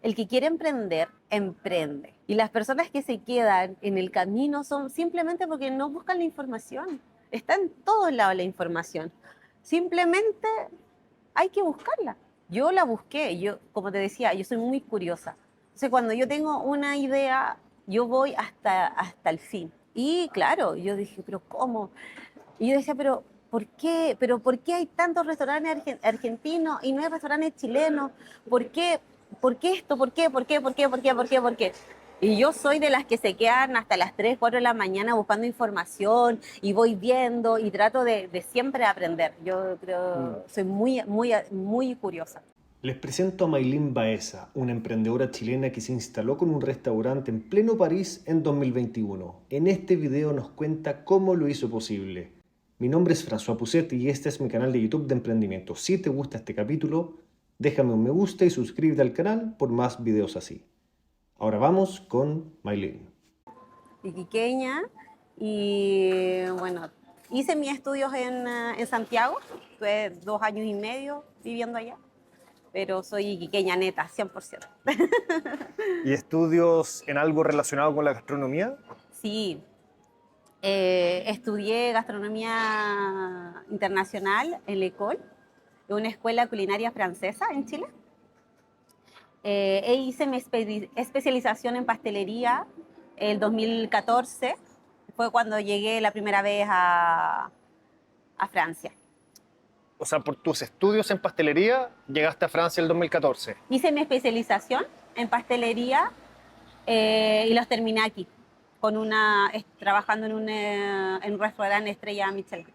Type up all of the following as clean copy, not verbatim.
El que quiere emprender, emprende. Y las personas que se quedan en el camino son simplemente porque no buscan la información. Está en todos lados la información. Simplemente hay que buscarla. Yo la busqué, yo, como te decía, yo soy muy curiosa. Entonces, cuando yo tengo una idea, yo voy hasta el fin. Y claro, yo dije, pero ¿cómo? Y yo decía, pero ¿por qué? ¿Pero por qué hay tantos restaurantes argentinos y no hay restaurantes chilenos? ¿Por qué? ¿Por qué esto? ¿Por qué? ¿Por qué? ¿Por qué? ¿Por qué? ¿Por qué? ¿Por qué? Y yo soy de las que se quedan hasta las 3 4 de la mañana buscando información y voy viendo y trato de siempre aprender. Yo Mm. creo, soy muy curiosa. Les presento a Maylin Baeza, una emprendedora chilena que se instaló con un restaurante en pleno París en 2021. En este video nos cuenta cómo lo hizo posible. Mi nombre es François Pousset y este es mi canal de YouTube de emprendimiento. Si te gusta este capítulo, déjame un me gusta y suscríbete al canal por más videos así. Ahora vamos con Maylin. Iquiqueña y bueno, hice mis estudios en Santiago, estuve 2 años y medio viviendo allá, pero soy iquiqueña neta, 100%. ¿Y estudios en algo relacionado con la gastronomía? Sí, estudié gastronomía internacional en l'École, una escuela culinaria francesa en Chile. E hice mi especialización en pastelería el 2014, fue cuando llegué la primera vez a Francia. O sea, por tus estudios en pastelería llegaste a Francia el 2014. Hice mi especialización en pastelería y los terminé aquí, trabajando en un restaurante estrella Michelin.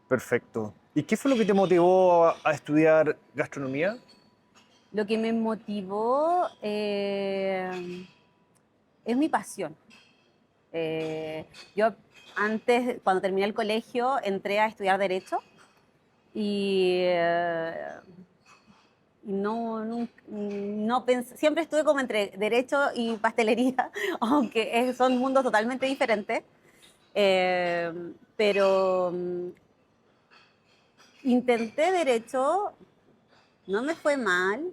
Perfecto. ¿Y qué fue lo que te motivó a estudiar gastronomía? Lo que me motivó es mi pasión. Yo antes, cuando terminé el colegio, entré a estudiar Derecho y siempre estuve como entre Derecho y pastelería, aunque son mundos totalmente diferentes. Eh, pero intenté Derecho, no me fue mal,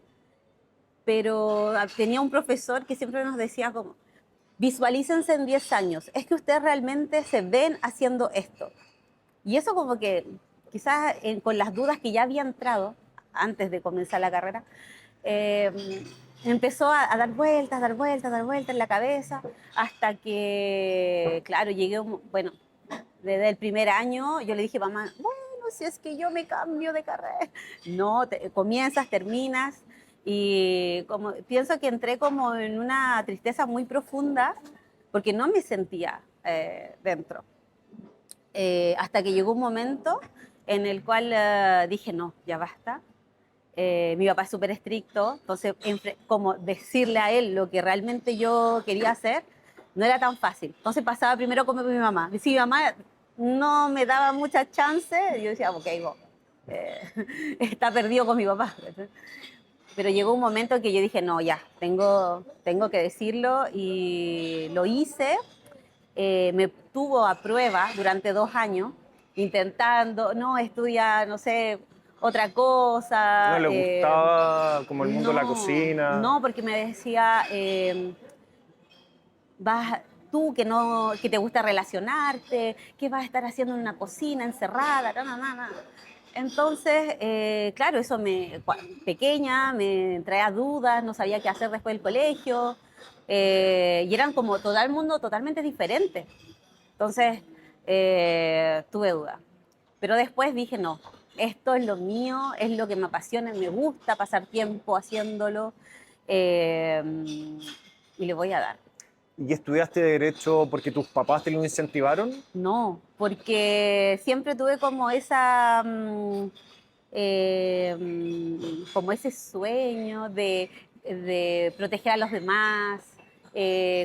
pero tenía un profesor que siempre nos decía como, visualícense en 10 años, es que ustedes realmente se ven haciendo esto. Y eso como que quizás con las dudas que ya había entrado antes de comenzar la carrera, eh, empezó a dar vueltas, dar vueltas, dar vueltas en la cabeza, hasta que, claro, llegué, bueno, desde el primer año yo le dije, mamá, bueno, si es que yo me cambio de carrera. No, comienzas, terminas, y como, pienso que entré como en una tristeza muy profunda, porque no me sentía dentro. Hasta que llegó un momento en el cual dije, no, ya basta. Mi papá es súper estricto, entonces como decirle a él lo que realmente yo quería hacer no era tan fácil. Entonces pasaba primero con mi mamá. Y si mi mamá no me daba mucha chance, yo decía, ok, está perdido con mi papá. Pero llegó un momento en que yo dije, no, ya, tengo que decirlo y lo hice. Me tuvo a prueba durante 2 años, intentando, no, estudia, no sé, otra ¿No cosa. le gustaba como el mundo de la No, cocina? no, porque me decía, vas, tú que no, que te gusta relacionarte, ¿qué vas a estar haciendo en una cocina encerrada? No, no, no, no. Entonces, claro, eso pequeña me traía dudas, no sabía qué hacer después del colegio, y eran como todo el mundo totalmente diferente. Entonces, tuve duda. Pero después dije, no, esto es lo mío, es lo que me apasiona, me gusta pasar tiempo haciéndolo eh, y le voy a dar. ¿Y estudiaste Derecho porque tus papás te lo incentivaron? No, porque siempre tuve como esa, como ese sueño de proteger a los demás,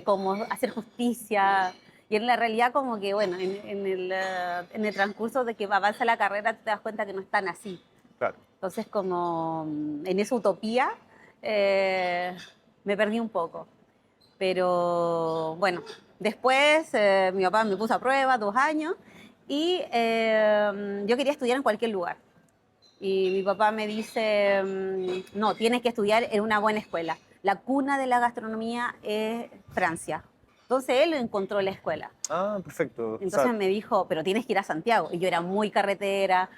como hacer justicia. Y en la realidad como que, bueno, en el transcurso de que avanza la carrera te das cuenta que no es tan así. Claro. Entonces como en esa utopía eh, me perdí un poco. Pero bueno, después mi papá me puso a prueba 2 años y yo quería estudiar en cualquier lugar. Y mi papá me dice, no, tienes que estudiar en una buena escuela. La cuna de la gastronomía es Francia. Entonces él encontró la escuela. Ah, perfecto. O Entonces sea, me dijo, pero tienes que ir a Santiago. Y yo era muy carretera,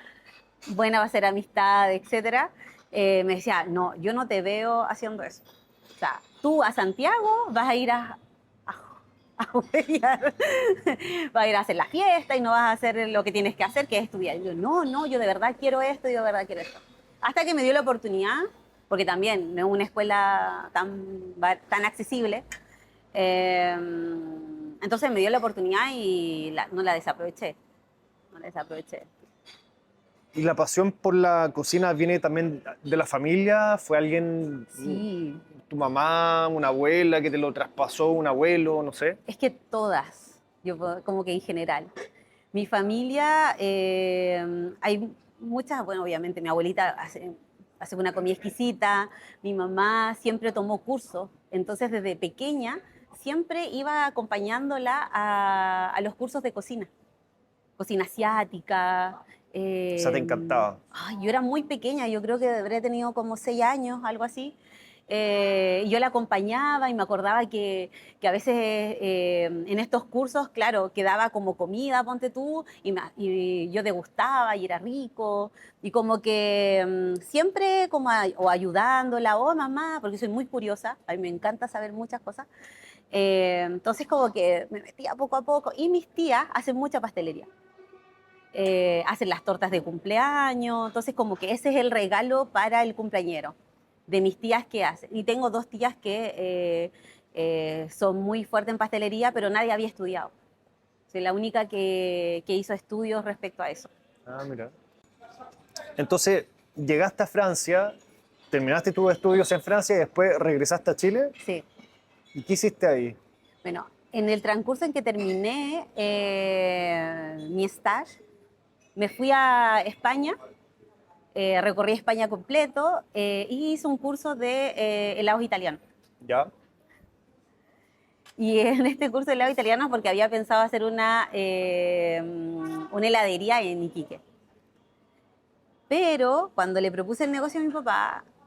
buena va a ser amistad, etcétera. Me decía, no, yo no te veo haciendo eso. O sea, tú a Santiago vas a ir a huellar, vas a ir a hacer la fiesta y no vas a hacer lo que tienes que hacer, que es estudiar. Y yo, no, no, yo de verdad quiero esto, yo de verdad quiero esto. Hasta que me dio la oportunidad, porque también no es una escuela tan accesible, eh, entonces me dio la oportunidad y no la desaproveché, no la desaproveché. ¿y la pasión por la cocina viene también de la familia? ¿Fue alguien, Sí, tu mamá, una abuela que te lo traspasó, un abuelo, no sé? es que todas, como que en general. Mi familia, hay muchas, bueno, obviamente mi abuelita hace una comida exquisita, mi mamá siempre tomó cursos, entonces desde pequeña siempre iba acompañándola a los cursos de cocina, cocina asiática. O sea, te encantaba. Ay, yo era muy pequeña, yo creo que habré tenido como 6 años, algo así. Y yo la acompañaba y me acordaba que a veces en estos cursos, claro, quedaba como comida, ponte tú, y yo degustaba y era rico. Y como que siempre como o ayudándola, o mamá, porque soy muy curiosa, a mí me encanta saber muchas cosas. Entonces como que me metía poco a poco. Y mis tías hacen mucha pastelería, hacen las tortas de cumpleaños, entonces como que ese es el regalo para el cumpleañero de mis tías que hacen. Y tengo 2 tías que son muy fuertes en pastelería, pero nadie había estudiado. Soy la única que hizo estudios respecto a eso. Ah, mira. Entonces, llegaste a Francia, terminaste tus estudios en Francia y después regresaste a Chile. Sí. ¿Y qué hiciste ahí? Bueno, en el transcurso en que terminé mi stage, me fui a España, recorrí España completo y hice un curso de helados italianos. ¿Ya? Y en este curso de helado italiano porque había pensado hacer una heladería en Iquique. Pero cuando le propuse el negocio a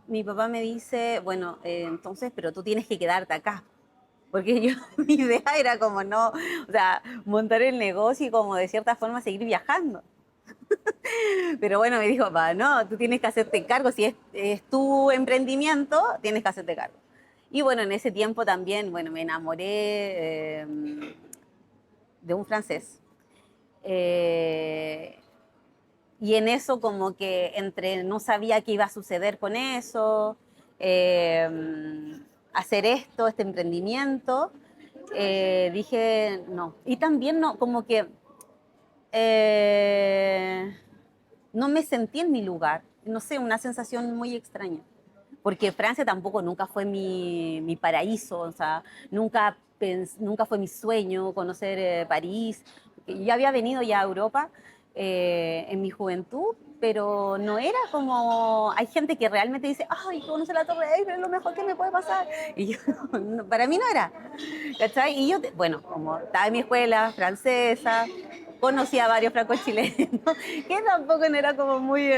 mi papá me dice, bueno, entonces, pero tú tienes que quedarte acá. Porque yo, mi idea era como no, o sea, montar el negocio y como de cierta forma seguir viajando. Pero bueno, me dijo, va, no, tú tienes que hacerte cargo, si es tu emprendimiento, tienes que hacerte cargo. Y bueno, en ese tiempo también, bueno, me enamoré de un francés. Eh, y en eso como que entre no sabía qué iba a suceder con eso, eh, hacer este emprendimiento, dije no. Y también no, como que eh, no me sentí en mi lugar, no sé, una sensación muy extraña. Porque Francia tampoco nunca fue mi paraíso, o sea, nunca fue mi sueño conocer París. Yo había venido ya a Europa en mi juventud, pero no era como... Hay gente que realmente dice, ay, conocer la Torre Eiffel es lo mejor que me puede pasar. Y yo, para mí no era, ¿cachai? Y yo, bueno, como estaba en mi escuela francesa, conocí a varios francos chilenos, que tampoco no era como muy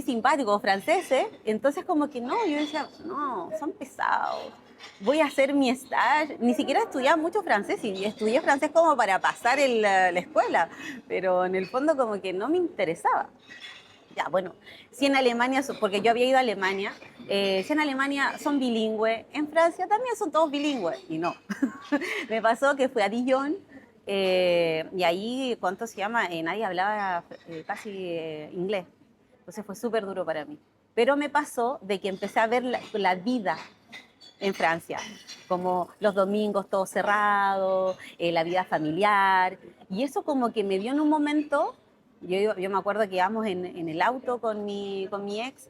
simpáticos franceses, entonces como que no, yo decía, no, son pesados, voy a hacer mi stage, ni siquiera estudiaba mucho francés, y estudié francés como para pasar la escuela, pero en el fondo como que no me interesaba. Ya, bueno, si en Alemania, porque yo había ido a Alemania, si en Alemania son bilingües, en Francia también son todos bilingües, y no. Me pasó que fui a Dijon, y ahí, ¿cuánto se llama? Nadie hablaba casi inglés. Entonces fue súper duro para mí. Pero me pasó de que empecé a ver la vida en Francia, como los domingos todo cerrado, la vida familiar, y eso como que me dio en un momento, yo me acuerdo que íbamos en el auto con mi ex,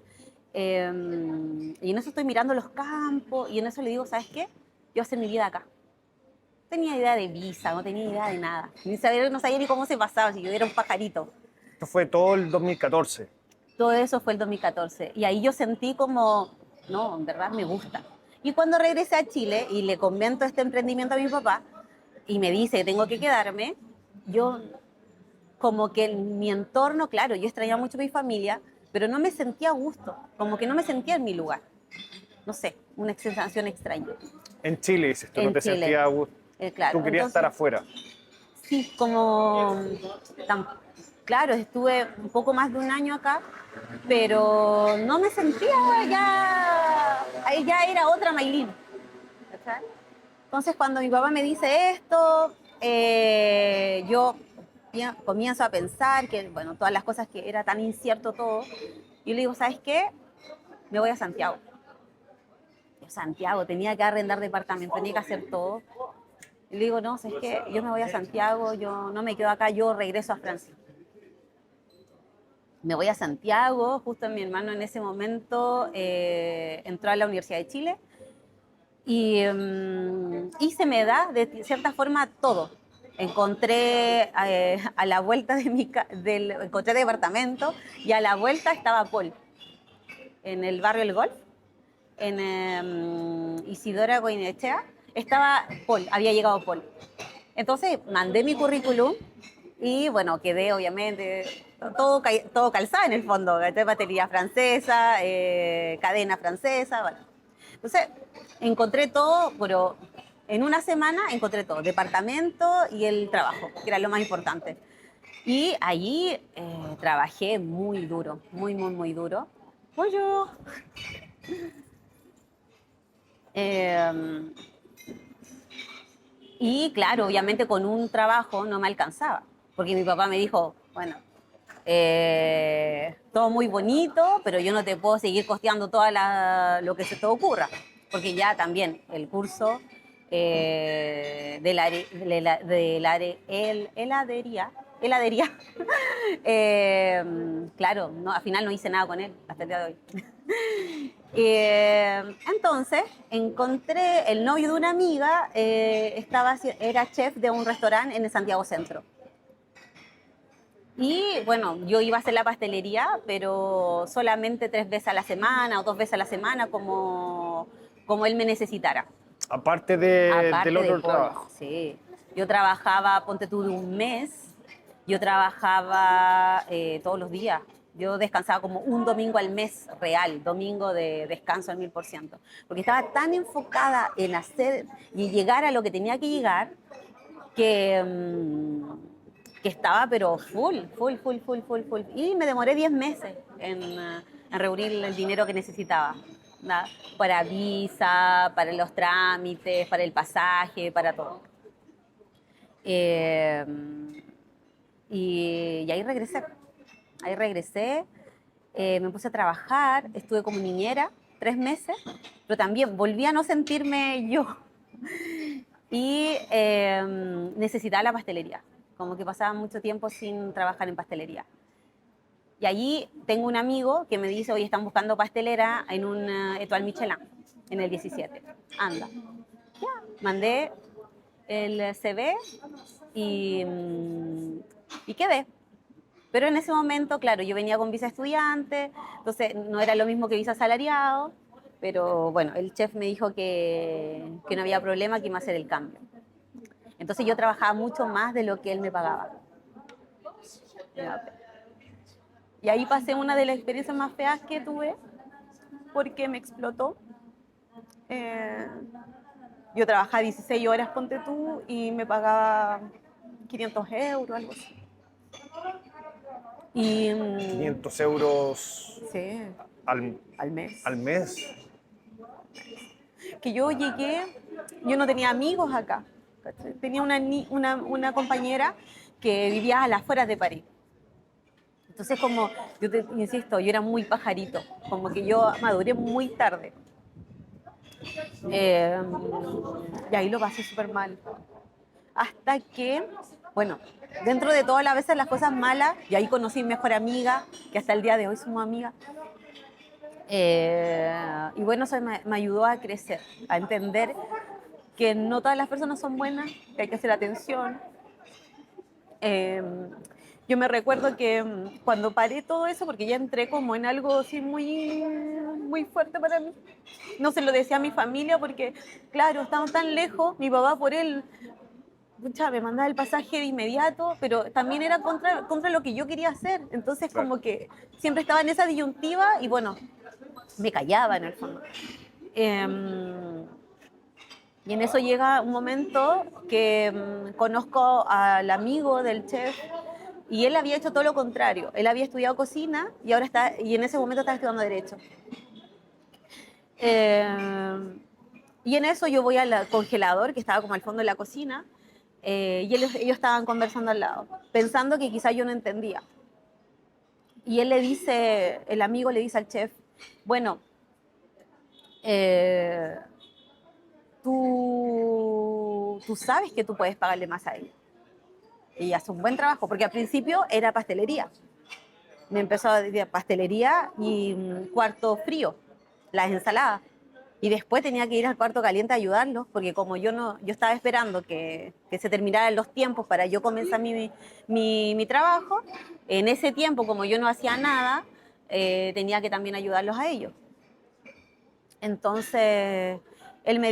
y en eso estoy mirando los campos, y en eso le digo, ¿sabes qué? Yo voy a hacer mi vida acá. No tenía idea de visa, no tenía idea de nada, no sabía ni cómo se pasaba, si yo era un pajarito. Esto fue todo el 2014. Todo eso fue el 2014. Y ahí yo sentí como, no, en verdad me gusta. Y cuando regresé a Chile y le comento este emprendimiento a mi papá y me dice que tengo que quedarme, yo como que en mi entorno, claro, yo extrañaba mucho a mi familia, pero no me sentía a gusto, como que no me sentía en mi lugar. No sé, una sensación extraña. En Chile, dices, tú no En te Chile, sentías a gusto. claro. Tú querías estar Entonces, afuera. sí, como, claro, estuve un poco más de un año acá, pero no me sentía ya, ahí ya era otra Maylin. ¿Cachai? Entonces, cuando mi papá me dice esto, yo comienzo a pensar que, bueno, todas las cosas que era tan incierto todo, y le digo, ¿sabes qué? Me voy a Santiago. Santiago, tenía que arrendar departamento, tenía que hacer todo. Y le digo, no, ¿sabes qué? Yo me voy a Santiago, yo no me quedo acá, yo regreso a Francia. Me voy a Santiago, justo mi hermano en ese momento entró a la Universidad de Chile y se me da de cierta forma todo. Encontré a la vuelta de encontré departamento y a la vuelta estaba Paul en el barrio El Golf, en Isidora Goinechea, estaba Paul, había llegado Paul. Entonces mandé mi currículum y bueno, quedé obviamente todo calzado en el fondo, batería francesa, cadena francesa, bueno. Entonces encontré todo, pero en una semana encontré todo, departamento y el trabajo, que era lo más importante. Y allí trabajé muy duro, muy, muy, muy duro. Oye, eh, y claro, obviamente con un trabajo no me alcanzaba, porque mi papá me dijo, bueno, todo muy bonito, pero yo no te puedo seguir costeando lo que se te ocurra, porque ya también el curso heladería, claro, no, al final no hice nada con él hasta el día de hoy. Entonces encontré el novio de una amiga, era chef de un restaurante en el Santiago Centro. Y bueno, yo iba a hacer la pastelería, pero solamente 3 veces a la semana o 2 veces a la semana, como él me necesitara. Aparte del Aparte de otro Paul, trabajo. sí. Yo trabajaba, ponte tú, de un mes, yo trabajaba todos los días. Yo descansaba como un domingo al mes real, domingo de descanso al 1000%. Porque estaba tan enfocada en hacer y llegar a lo que tenía que llegar que, que estaba pero full. Y me demoré 10 meses en reunir el dinero que necesitaba. ¿No? Para visa, para los trámites, para el pasaje, para todo. Eh, y ahí regresé. Ahí regresé, me puse a trabajar, estuve como niñera 3 meses, pero también volví a no sentirme yo. Y necesitaba la pastelería, como que pasaba mucho tiempo sin trabajar en pastelería. Y allí tengo un amigo que me dice, oye, están buscando pastelera en un Étoile Michelin, en el 17. Anda. Ya, mandé el CV y quedé. Pero en ese momento, claro, yo venía con visa estudiante, entonces no era lo mismo que visa asalariado, pero bueno, el chef me dijo que no había problema, que iba a hacer el cambio. Entonces yo trabajaba mucho más de lo que él me pagaba. Y ahí pasé una de las experiencias más feas que tuve, porque me explotó. Eh, yo trabajaba 16 horas, ponte tú, y me pagaba 500 euros, algo así. Y, 500 euros sí, al, al mes. al mes. Que yo llegué, yo no tenía amigos acá. ¿Cachai? Tenía una compañera que vivía a las afueras de París. Entonces, como yo te insisto, yo era muy pajarito, como que yo maduré muy tarde. Eh, y ahí lo pasé súper mal. Hasta que, bueno, dentro de todas las veces las cosas malas, y ahí conocí a mi mejor amiga, que hasta el día de hoy somos amigas. Y bueno, eso me ayudó a crecer, a entender que no todas las personas son buenas, que hay que hacer atención. Eh, yo me recuerdo que cuando paré todo eso, porque ya entré como en algo así muy, muy fuerte para mí, no se lo decía a mi familia porque, claro, estaban tan lejos, mi papá por él pucha, me mandaba el pasaje de inmediato, pero también era contra lo que yo quería hacer. Entonces, Claro. como que siempre estaba en esa disyuntiva y bueno, me callaba en el fondo. Em, y en eso llega un momento que conozco al amigo del chef y él había hecho todo lo contrario. Él había estudiado cocina y ahora y en ese momento estaba estudiando derecho. Y en eso yo voy al congelador que estaba como al fondo de la cocina y ellos estaban conversando al lado, pensando que quizás yo no entendía. Y el amigo le dice al chef, bueno, eh, tú sabes que tú puedes pagarle más a ella. Y hace un buen trabajo, porque al principio era pastelería. Me empezó a decir pastelería y cuarto frío, las ensaladas. Y después tenía que ir al cuarto caliente a ayudarlos, porque como yo estaba esperando que se terminaran los tiempos para yo comenzar mi trabajo, en ese tiempo, como yo no hacía nada, tenía que también ayudarlos a ellos. Entonces, él le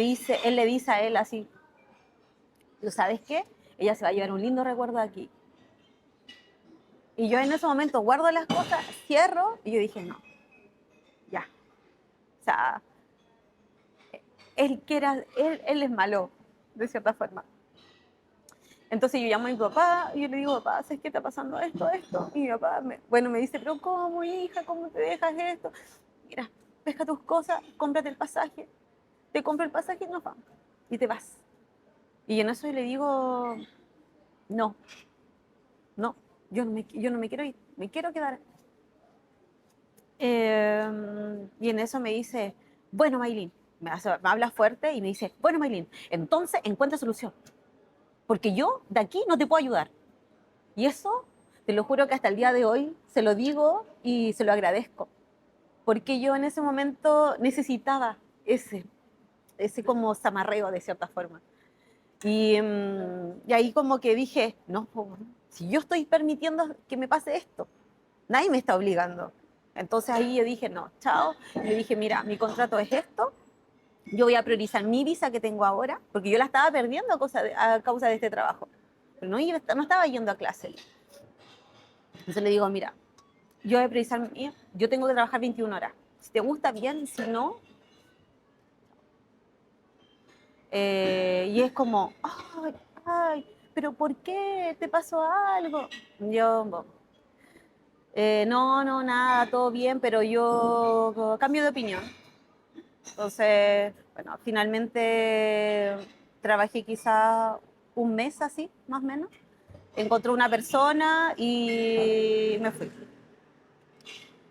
dice a él así, ¿tú sabes qué? Ella se va a llevar un lindo recuerdo de aquí. Y yo en ese momento guardo las cosas, cierro, y yo dije, no, ya. O sea, él es malo, de cierta forma. Entonces yo llamo a mi papá y yo le digo, papá, ¿sabes qué está pasando esto? Y mi papá, me dice, pero ¿cómo, hija? ¿Cómo te dejas esto? Mira, pesca tus cosas, cómprate el pasaje. Te compro el pasaje y nos vamos. Y te vas. Y en eso yo le digo, no, no, yo no me quiero ir, me quiero quedar. Y en eso me dice, bueno, Maylin, me habla fuerte y me dice, bueno, Maylin, entonces encuentra solución, porque yo de aquí no te puedo ayudar. Y eso, te lo juro que hasta el día de hoy se lo digo y se lo agradezco, porque yo en ese momento necesitaba ese como zamarreo de cierta forma. Y ahí como que dije, no, si yo estoy permitiendo que me pase esto, nadie me está obligando. Entonces ahí yo dije, no, chao. Y le dije, mira, mi contrato es esto, yo voy a priorizar mi visa que tengo ahora, porque yo la estaba perdiendo a causa de este trabajo. Pero no estaba yendo a clase. Entonces le digo, mira, yo voy a priorizar yo tengo que trabajar 21 horas. Si te gusta, bien, si no... y es como, ay, ay, pero ¿por qué? ¿Te pasó algo? Yo, no, no, nada, todo bien, pero yo cambio de opinión. Entonces, bueno, finalmente trabajé quizá un mes así, más o menos. Encontré una persona y me fui.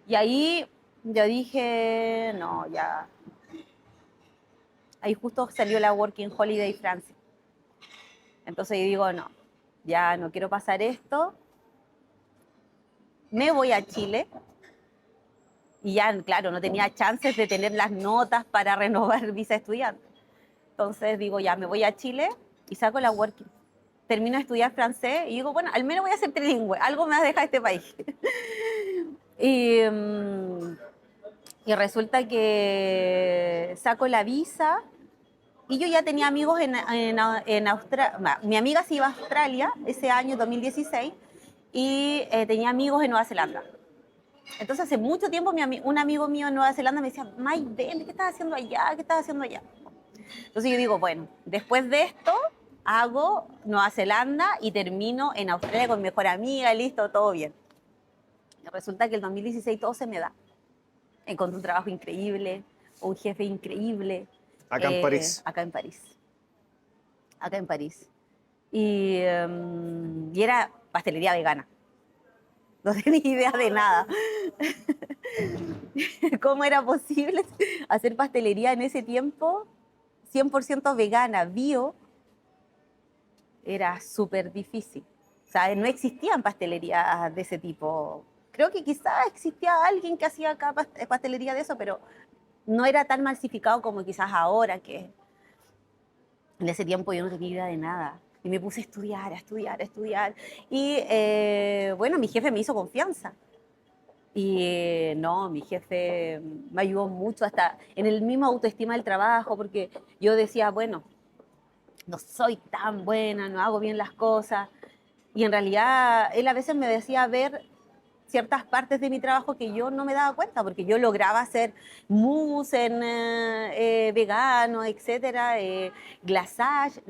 Y ahí yo dije, no, ya. Ahí justo salió la Working Holiday Francia. Entonces yo digo, no, ya no quiero pasar esto. Me voy a Chile. Y ya, claro, no tenía chances de tener las notas para renovar visa estudiante. Entonces digo, ya, me voy a Chile y saco la Working. Termino de estudiar francés y digo, bueno, al menos voy a ser trilingüe, algo me va a dejar este país. y, y resulta que saco la visa y yo ya tenía amigos en Australia. Mi amiga se iba a Australia ese año 2016 y tenía amigos en Nueva Zelanda. Entonces hace mucho tiempo un amigo mío en Nueva Zelanda me decía, May, ven, ¿qué estás haciendo allá? ¿Qué estás haciendo allá? Entonces yo digo, bueno, después de esto hago Nueva Zelanda y termino en Australia con mi mejor amiga, listo, todo bien. Y resulta que el 2016 todo se me da. Encontré un trabajo increíble, un jefe increíble, Acá en París. acá en París. Acá en París. Y era pastelería vegana. No tenía idea de nada. ¿Cómo era posible hacer pastelería en ese tiempo 100% vegana, bio? Era súper difícil. O sea, no existían pastelerías de ese tipo. Creo que quizás existía alguien que hacía acá pastelería de eso, pero no era tan masificado como quizás ahora, que en ese tiempo yo no tenía idea de nada. Y me puse a estudiar, a estudiar, a estudiar. Y bueno, mi jefe me hizo confianza. Y no, mi jefe me ayudó mucho hasta en el mismo autoestima del trabajo, porque yo decía, bueno, no soy tan buena, no hago bien las cosas. Y en realidad él a veces me decía ver ciertas partes de mi trabajo que yo no me daba cuenta, porque yo lograba hacer mousse en vegano, etcétera, glaçage,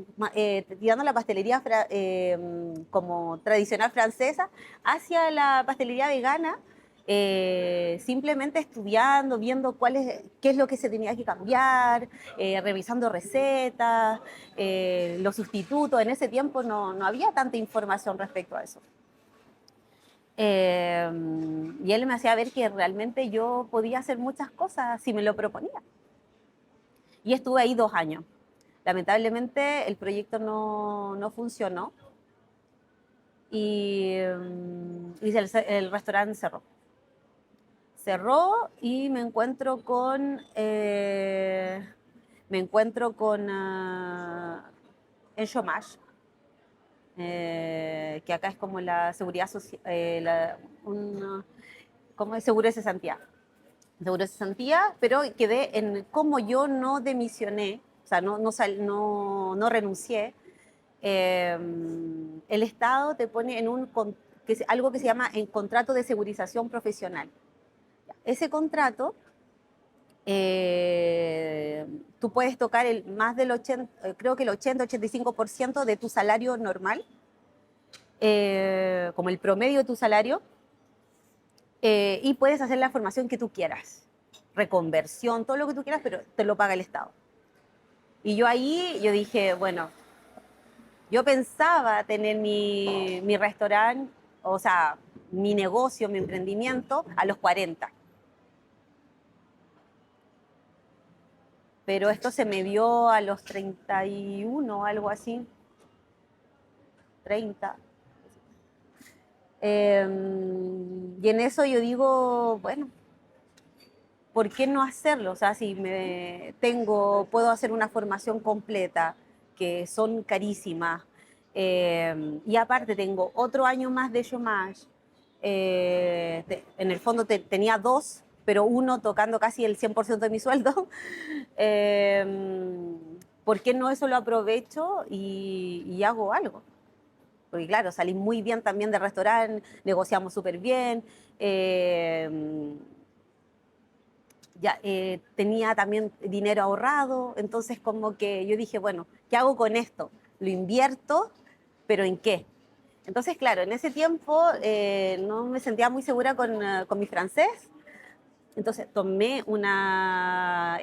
tirando la pastelería como tradicional francesa hacia la pastelería vegana, simplemente estudiando, viendo qué es lo que se tenía que cambiar, revisando recetas, los sustitutos. En ese tiempo no había tanta información respecto a eso. Eh, y él me hacía ver que realmente yo podía hacer muchas cosas si me lo proponía. Y estuve ahí 2 años. Lamentablemente el proyecto no funcionó y el restaurante cerró. Cerró y me encuentro con el chômage, que acá es como la seguridad social, como es seguro de cesantía. Seguro de cesantía, pero quedé en cómo yo no demisioné, o sea, no renuncié. eh, el Estado te pone en algo que se llama el contrato de segurización profesional. Ese contrato, tú puedes tocar más del 80, creo que el 80-85% de tu salario normal, como el promedio de tu salario, y puedes hacer la formación que tú quieras, reconversión, todo lo que tú quieras, pero te lo paga el Estado. Y yo dije, bueno, yo pensaba tener mi restaurante, o sea, mi negocio, mi emprendimiento a los 40. Pero esto se me dio a los 31, algo así, 30. Y en eso yo digo, bueno, ¿por qué no hacerlo? O sea, si puedo hacer una formación completa, que son carísimas, y aparte tengo otro año más de chômage, en el fondo tenía 2, pero uno tocando casi el 100% de mi sueldo. eh, ¿Por qué no eso lo aprovecho y hago algo? Porque claro, salí muy bien también del restaurante, negociamos súper bien, ya tenía también dinero ahorrado, entonces como que yo dije, bueno, ¿qué hago con esto? Lo invierto, pero ¿en qué? Entonces, claro, en ese tiempo no me sentía muy segura con mi francés, entonces tomé una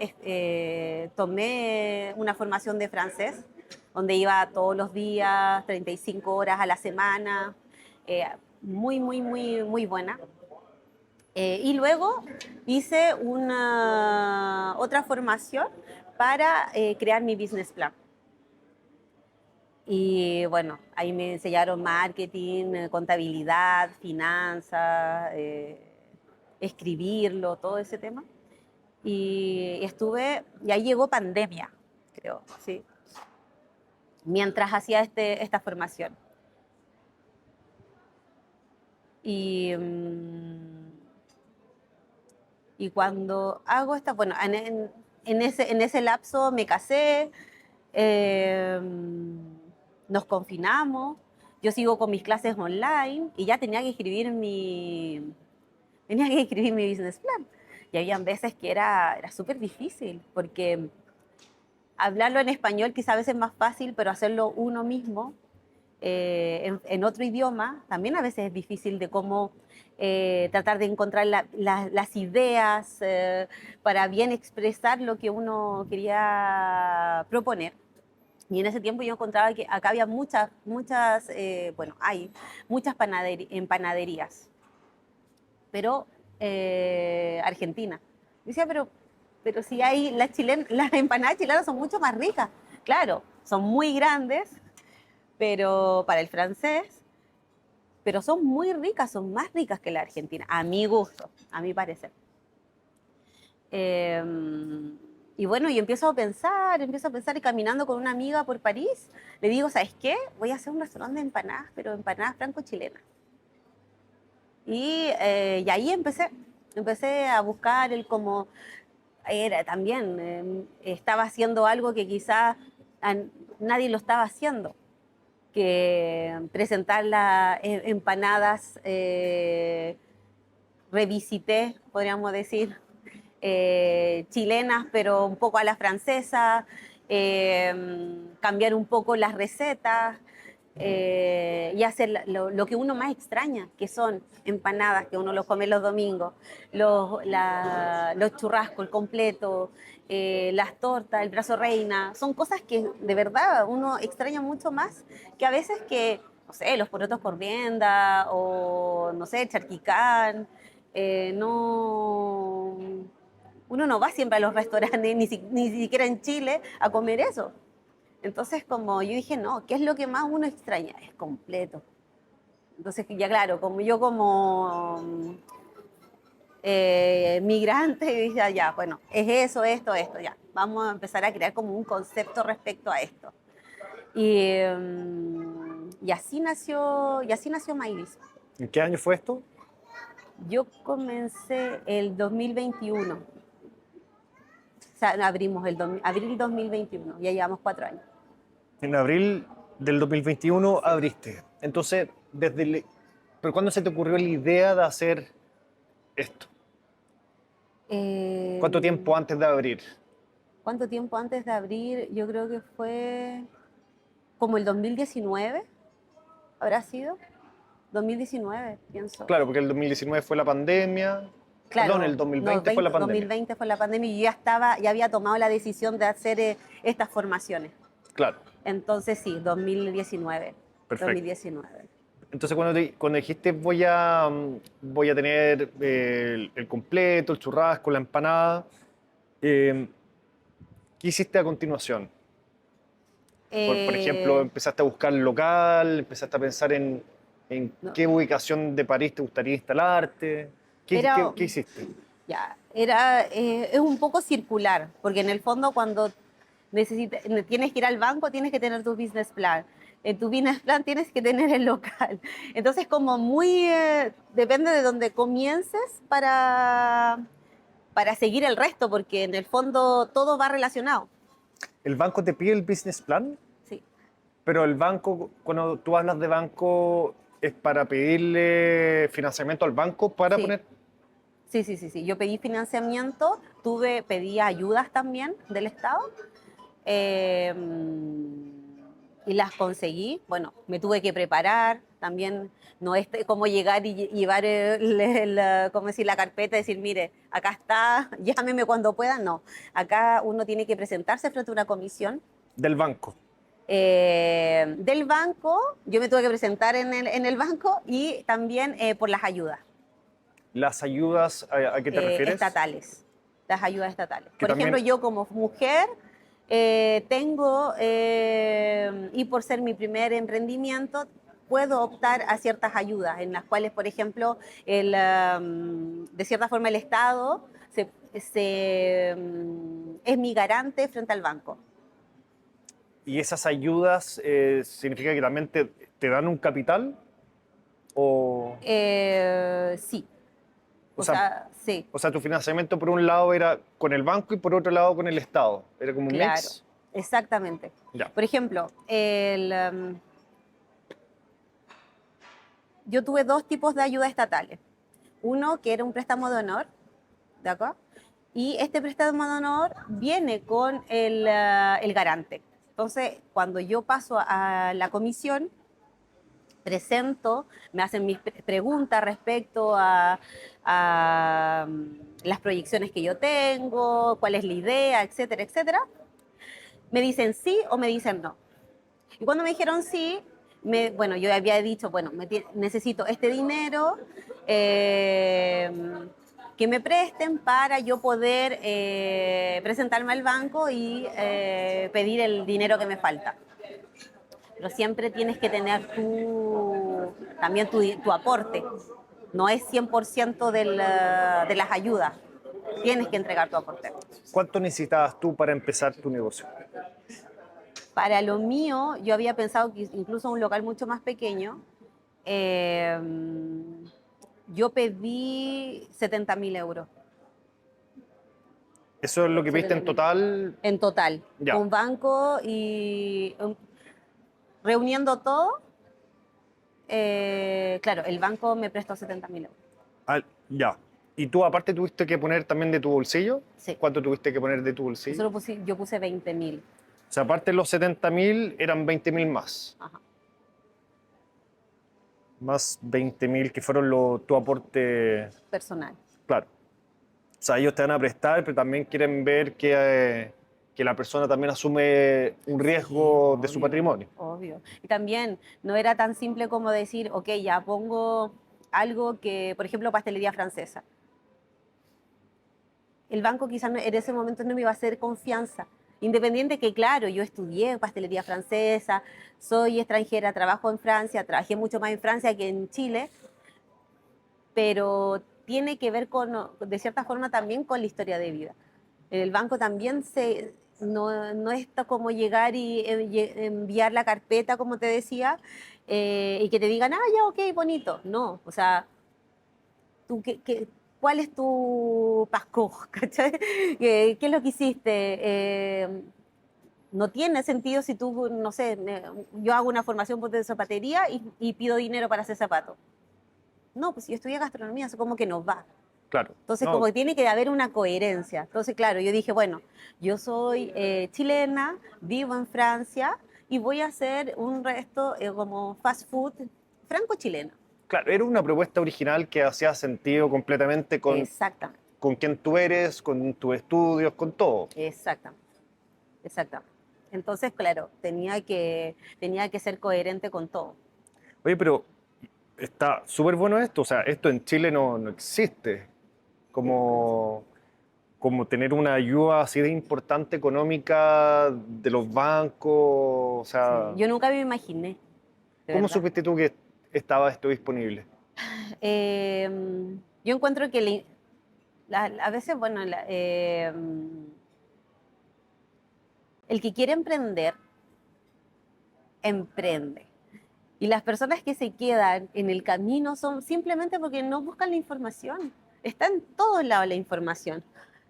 formación de francés, donde iba todos los días, 35 horas a la semana, eh, muy, muy, muy, muy buena. Y luego hice otra formación para crear mi business plan. Y bueno, ahí me enseñaron marketing, contabilidad, finanzas, escribirlo, todo ese tema. Y ahí llegó pandemia, creo, sí, mientras hacía esta formación. Y, y cuando hago bueno, en ese lapso me casé, eh, nos confinamos, yo sigo con mis clases online y ya tenía que escribir mi business plan. Y habían veces que era súper difícil, porque hablarlo en español quizá a veces es más fácil, pero hacerlo uno mismo en otro idioma también a veces es difícil de cómo tratar de encontrar las ideas para bien expresar lo que uno quería proponer. Y en ese tiempo yo encontraba que acá había bueno, hay muchas panaderías, pero Argentina. Yo decía, pero si hay las empanadas chilenas son mucho más ricas. Claro, son muy grandes, pero para el francés, pero son muy ricas, son más ricas que la Argentina, a mi gusto, a mi parecer. Eh, y bueno, yo empiezo a pensar y caminando con una amiga por París, le digo, ¿sabes qué? Voy a hacer un restaurante de empanadas, pero empanadas franco-chilenas. Y ahí empecé a buscar el estaba haciendo algo que quizás nadie lo estaba haciendo, que presentar las empanadas, revisité, podríamos decir, chilenas, pero un poco a la francesa, cambiar un poco las recetas, y hacer lo que uno más extraña, que son empanadas, que uno los come los domingos, los churrascos, el completo, las tortas, el brazo reina, son cosas que de verdad uno extraña mucho más que a veces que, no sé, los porotos con rienda o, no sé, charquicán, no... Uno no va siempre a los restaurantes, ni siquiera en Chile, a comer eso. Entonces, como yo dije, no, ¿qué es lo que más uno extraña? Es completo. Entonces, ya claro, como yo como migrante, yo dije, ya, bueno, es eso, esto, ya. Vamos a empezar a crear como un concepto respecto a esto. Y así nació Mailis. ¿En qué año fue esto? Yo comencé el 2021. O sea, abrimos abril 2021, ya llevamos 4 años. En abril del 2021 abriste. Entonces, ¿pero cuándo se te ocurrió la idea de hacer esto? ¿Cuánto tiempo antes de abrir? ¿Cuánto tiempo antes de abrir? Yo creo que fue como el 2019, ¿habrá sido? 2019, pienso. Claro, porque el 2019 fue la pandemia. Claro, Perdón, el 2020 no, fue la pandemia. 2020 fue la pandemia y yo ya había tomado la decisión de hacer estas formaciones. Claro, Entonces sí, 2019. perfecto. 2019. Entonces, cuando dijiste voy a tener el completo, el churrasco, la empanada, ¿qué hiciste a continuación? Por ejemplo, Eh, ¿empezaste a buscar local? ¿Empezaste a pensar en no, qué ubicación de París te gustaría instalarte? era, ¿Qué hiciste? es un poco circular, porque en el fondo cuando tienes que ir al banco, tienes que tener tu business plan. En tu business plan tienes que tener el local. Entonces, como depende de donde comiences para seguir el resto, porque en el fondo todo va relacionado. ¿El banco te pide el business plan? Sí, Pero el banco, cuando tú hablas de banco, ¿es para pedirle financiamiento al banco para sí, poner? sí. Yo pedí financiamiento, pedí ayudas también del Estado. eh, y las conseguí. Bueno, me tuve que preparar también, no es como llegar y llevar ¿cómo decir? La carpeta y decir, mire, acá está, llámeme cuando pueda. No, acá uno tiene que presentarse frente a una comisión Del banco. del banco. Yo me tuve que presentar en el banco y también por las ayudas ¿Las ayudas a qué te refieres? estatales, las ayudas estatales. Que Por ejemplo, también, yo como mujer tengo, y por ser mi primer emprendimiento, puedo optar a ciertas ayudas en las cuales, por ejemplo, de cierta forma el Estado es mi garante frente al banco. ¿y esas ayudas significa que también te dan un capital? Sí, O o sea, sea, sí, o sea, tu financiamiento por un lado era con el banco y por otro lado con el Estado. Era como un claro, mix. exactamente. Ya. Por ejemplo, yo tuve dos tipos de ayudas estatales. Uno que era un préstamo de honor, ¿de acuerdo? Y este préstamo de honor viene con el garante. Entonces, cuando yo paso a la comisión, presento, me hacen mis preguntas respecto a las proyecciones que yo tengo, cuál es la idea, etcétera, etcétera. Me dicen sí o me dicen no. Y cuando me dijeron sí, bueno, yo había dicho, bueno, necesito este dinero, eh, que me presten para yo poder presentarme al banco y pedir el dinero que me falta. Pero siempre tienes que tener también tu aporte. No es 100% de las ayudas. Tienes que entregar tu aporte. ¿Cuánto necesitabas tú para empezar tu negocio? Para lo mío, yo había pensado que incluso un local mucho más pequeño, eh, yo pedí 70.000 euros. Eso es lo que viste en 70.000. total. En total, Ya. con banco y reuniendo todo, claro, el banco me prestó 70.000 euros. Ya. ¿Y tú aparte tuviste que poner también de tu bolsillo? Sí, ¿Cuánto tuviste que poner de tu bolsillo? yo puse 20.000. O sea, aparte de los 70.000, eran 20.000 más. Ajá. Más 20.000 que fueron tu aporte, Personal. claro. O sea, ellos te van a prestar, pero también quieren ver que la persona también asume un Sí, riesgo de su obvio, patrimonio. obvio. Y también no era tan simple como decir, ok, ya pongo algo que, por ejemplo, pastelería francesa. El banco quizás en ese momento no me iba a hacer confianza. Independiente que, claro, yo estudié pastelería francesa, soy extranjera, trabajo en Francia, trabajé mucho más en Francia que en Chile, pero tiene que ver de cierta forma también con la historia de vida. En el banco también no es como llegar y enviar la carpeta, como te decía, y que te digan, ah, ya, ok, bonito. No, o sea, tú, ¿cuál es tu parcours? ¿Cachai? ¿Qué es lo que hiciste? No tiene sentido si tú, no sé, yo hago una formación de zapatería y pido dinero para hacer zapatos. No, pues yo estudié gastronomía, eso como que no va. Claro. Entonces, como No, que tiene que haber una coherencia. Entonces, claro, yo dije, bueno, yo soy chilena, vivo en Francia y voy a hacer un resto como fast food franco-chileno. claro, era una propuesta original que hacía sentido completamente Exactamente, con quién tú eres, con tus estudios, con todo. exactamente, exactamente. Entonces, claro, tenía que ser coherente con todo. Oye, pero está súper bueno esto. O sea, esto en Chile no existe. Como, como tener una ayuda así de importante económica de los bancos. O Sí, sea, yo nunca me imaginé, de ¿cómo verdad. supiste tú que estaba esto disponible? Yo encuentro que a veces, bueno, el que quiere emprender, emprende. Y las personas que se quedan en el camino son simplemente porque no buscan la información. Está en todos lados la información.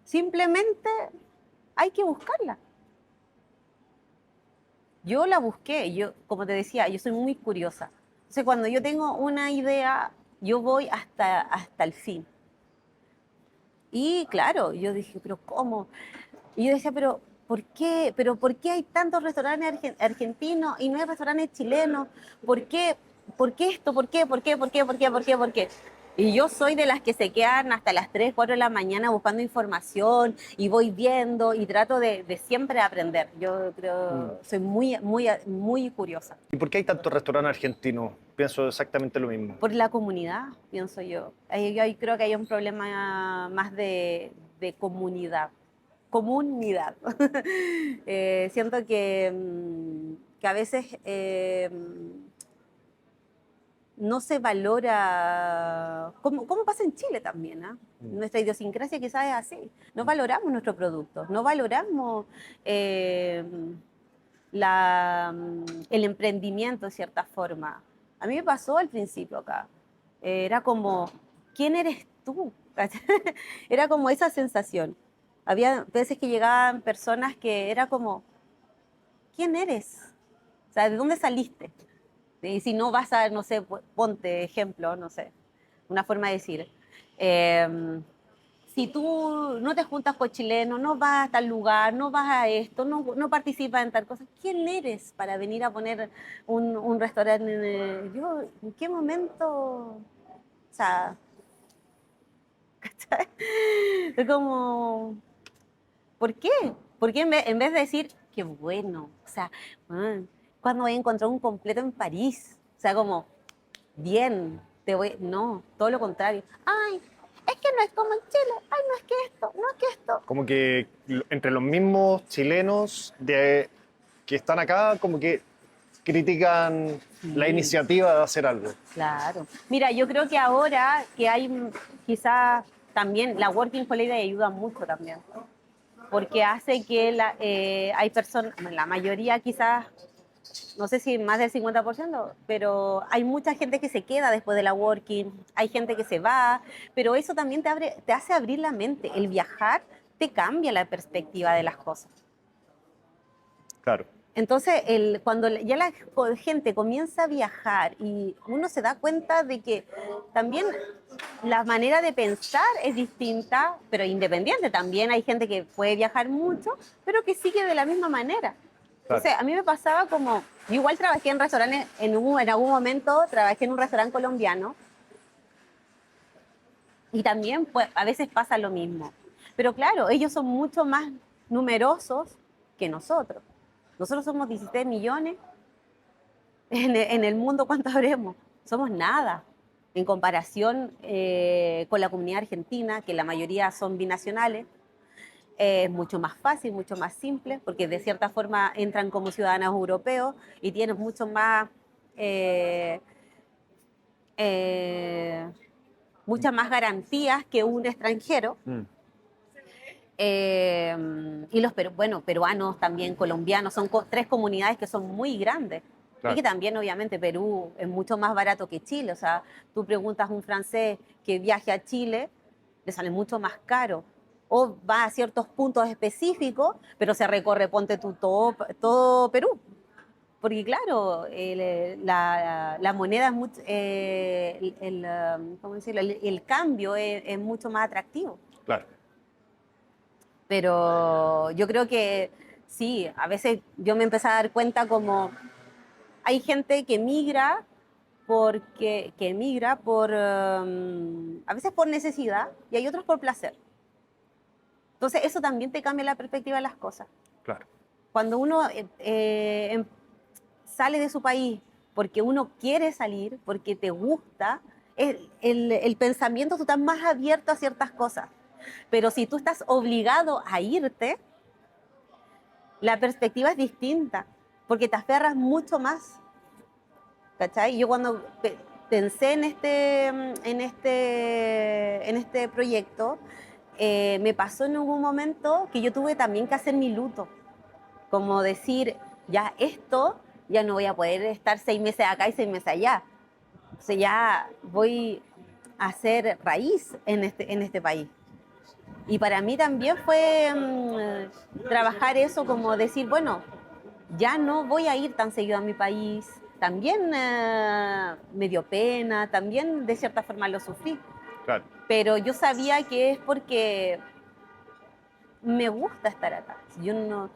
Simplemente hay que buscarla. Yo la busqué, yo, como te decía, yo soy muy curiosa. Entonces, cuando yo tengo una idea, yo voy hasta el fin. Y claro, yo dije, pero ¿cómo? Y yo decía, pero ¿por qué? ¿Pero por qué hay tantos restaurantes argentinos y no hay restaurantes chilenos? ¿Por qué? ¿Por qué esto? ¿Por qué? ¿Por qué? ¿Por qué? ¿Por qué? ¿Por qué? ¿Por qué? Y yo soy de las que se quedan hasta las 3 4 de la mañana buscando información y voy viendo y trato de siempre aprender. Yo Mm. creo, soy muy, muy, muy curiosa. ¿Y por qué hay tantos restaurantes argentinos? Pienso exactamente lo mismo. Por la comunidad, pienso yo. Yo ahí creo que hay un problema más de comunidad. Comunidad. Siento que a veces no se valora, como pasa en Chile también, ¿ah? Mm. Nuestra idiosincrasia quizás es así. No valoramos nuestros productos, no valoramos eh, el emprendimiento de cierta forma. A mí me pasó al principio acá. Era como, ¿quién eres tú? Era como esa sensación. Había veces que llegaban personas que era como, ¿quién eres? O sea, ¿de dónde saliste? Y si no vas a, no sé, ponte ejemplo, no sé, una forma de decir. eh, si tú no te juntas con chilenos, no vas a tal lugar, no vas a esto, no participas en tal cosa, ¿quién eres para venir a poner un restaurante? Yo, ¿en qué momento? O sea, ¿cachai? Es como, ¿por qué? ¿Por qué en vez de decir, qué bueno? O sea, ¿cuándo voy a encontrar un completo en París? O sea, como, bien, te voy. No, todo lo contrario. Ay, es que no es como en Chile. Ay, no es que esto, no es que esto. Como que entre los mismos chilenos que están acá, como que critican la Sí, iniciativa de hacer algo. claro. Mira, yo creo que ahora que hay quizás también la Working Holiday ayuda mucho también, porque hace que hay personas, la mayoría quizás, no sé si más del 50%, pero hay mucha gente que se queda después de la working, hay gente que se va, pero eso también te hace abrir la mente. El viajar te cambia la perspectiva de las cosas. Claro, Entonces, cuando ya la gente comienza a viajar y uno se da cuenta de que también la manera de pensar es distinta, pero independiente. También hay gente que puede viajar mucho, pero que sigue de la misma manera. claro. Entonces, a mí me pasaba como, yo igual trabajé en restaurantes, en algún momento trabajé en un restaurante colombiano y también pues, a veces pasa lo mismo. Pero claro, ellos son mucho más numerosos que nosotros. Nosotros somos 16 millones. En el mundo, ¿cuántos habremos? Somos nada. En comparación con la comunidad argentina, que la mayoría son binacionales, es mucho más fácil, mucho más simple, porque de cierta forma entran como ciudadanos europeos y tienen mucho más, eh, eh, muchas más garantías que un extranjero. Mm, Y los bueno, peruanos también, colombianos, son tres comunidades que son muy grandes. Y claro, que también, obviamente, Perú es mucho más barato que Chile. O sea, tú preguntas a un francés que viaje a Chile, le sale mucho más caro. O va a ciertos puntos específicos, pero se recorre, ponte tú, todo Perú. Porque claro, la moneda es mucho, ¿cómo decirlo? El cambio es mucho más atractivo. claro. Pero yo creo que sí, a veces yo me empecé a dar cuenta como hay gente que migra que emigra a veces por necesidad y hay otros por placer. Entonces eso también te cambia la perspectiva de las cosas. Claro, Cuando uno sale de su país porque uno quiere salir, porque te gusta, el pensamiento, tú estás más abierto a ciertas cosas. Pero si tú estás obligado a irte, la perspectiva es distinta, porque te aferras mucho más. ¿Cachai? Yo cuando pensé en este proyecto, me pasó en algún momento que yo tuve también que hacer mi luto, como decir, ya esto, ya no voy a poder estar 6 meses acá y 6 meses allá. O sea, ya voy a hacer raíz en este país. Y para mí también fue trabajar eso, como decir, bueno, ya no voy a ir tan seguido a mi país. También me dio pena, también de cierta forma lo sufrí. claro, Pero yo sabía que es porque me gusta estar acá. Yo no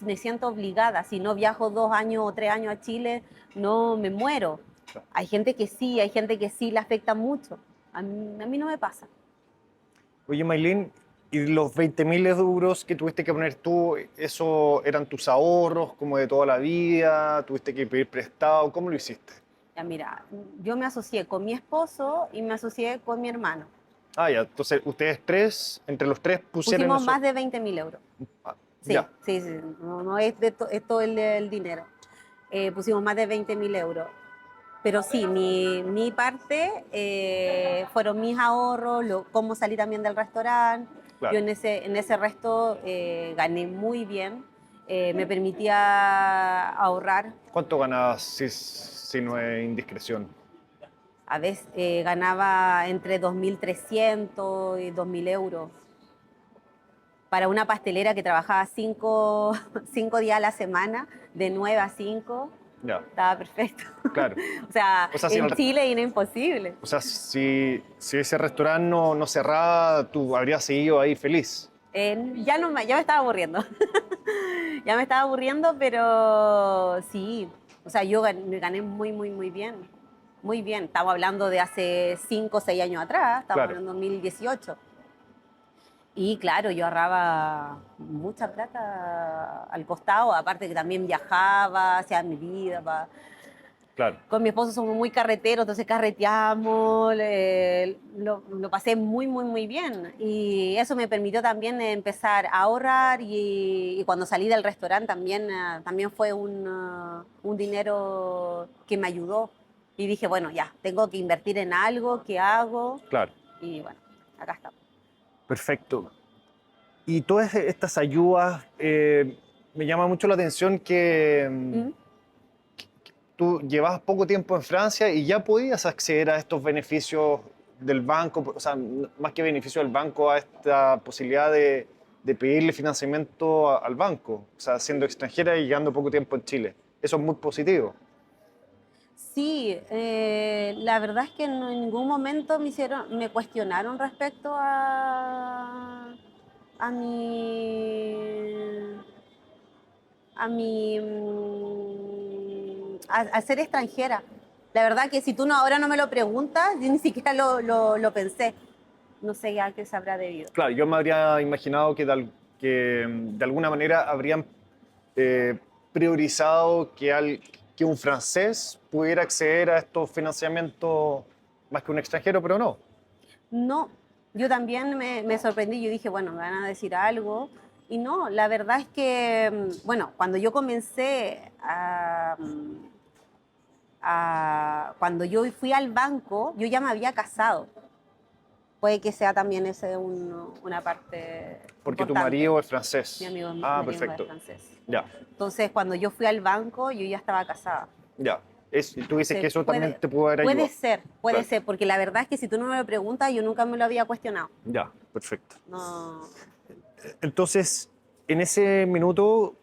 me siento obligada. Si no viajo 2 años o 3 años a Chile, no me muero. claro. Hay gente que sí le afecta mucho. A mí no me pasa. Oye, Maylin, ¿y los 20.000 euros que tuviste que poner tú, eso eran tus ahorros como de toda la vida? ¿Tuviste que pedir prestado? ¿Cómo lo hiciste? Ya, mira, yo me asocié con mi esposo y me asocié con mi hermano. Ah, ya, entonces ustedes tres, entre los tres pusieron Pusimos eso. más de 20.000 euros. Ah, Sí, ya, sí, sí. No es, es todo el dinero. Pusimos más de 20.000 euros. Pero sí, mi parte fueron mis ahorros, cómo salí también del restaurante. Yo claro. en ese resto gané muy bien. Me permitía ahorrar. ¿Cuánto ganabas si no es indiscreción? A veces ganaba entre 2.300 y 2.000 euros. Para una pastelera que trabajaba 5 días a la semana, de 9 a 5, Ya, estaba perfecto. claro. O sea, O sea, si, en Chile era imposible. o sea, si ese restaurante no cerraba, tú habrías seguido ahí feliz. Ya me estaba aburriendo. Ya me estaba aburriendo, pero sí. O sea, yo gané muy, muy, muy bien. Muy bien. Estamos hablando de hace 5 o 6 años atrás. Estamos Claro, hablando de 2018. Y claro, yo ahorraba mucha plata al costado, aparte que también viajaba, hacía mi vida. claro, Con mi esposo somos muy carreteros, entonces carreteamos, lo pasé muy, muy, muy bien. Y eso me permitió también empezar a ahorrar y cuando salí del restaurante también, también fue un dinero que me ayudó. Y dije, bueno, ya, tengo que invertir en algo, ¿qué hago? claro. Y bueno, acá estamos. Perfecto. Y todas estas ayudas, me llama mucho la atención que ¿Mm? tú llevabas poco tiempo en Francia y ya podías acceder a estos beneficios del banco, o sea, más que beneficio del banco, a esta posibilidad de de pedirle financiamiento al banco, o sea, siendo extranjera y llegando poco tiempo en Chile. Eso es muy positivo. Sí, la verdad es que en ningún momento me cuestionaron respecto a mi, a ser extranjera. La verdad que si tú ahora no me lo preguntas, yo ni siquiera lo pensé. No sé a qué se habrá debido. Claro, yo me habría imaginado que de alguna manera habrían eh, priorizado que un francés pudiera acceder a estos financiamientos más que un extranjero, pero no. No, yo también me sorprendí, yo dije, bueno, me van a decir algo. Y no, la verdad es que, bueno, cuando yo comencé cuando yo fui al banco, yo ya me había casado. Puede que sea también ese una parte Porque tu importante. marido es Mi francés. amigo Ah, marido es perfecto. francés. Ya, Entonces, cuando yo fui al banco, yo ya estaba casada. ya. Tú dices que Entonces, eso también te pudo haber ayudado. puede Claro. ser, porque la verdad es que si tú no me lo preguntas, yo nunca me lo había cuestionado. Ya, perfecto. No, Entonces, en ese minuto,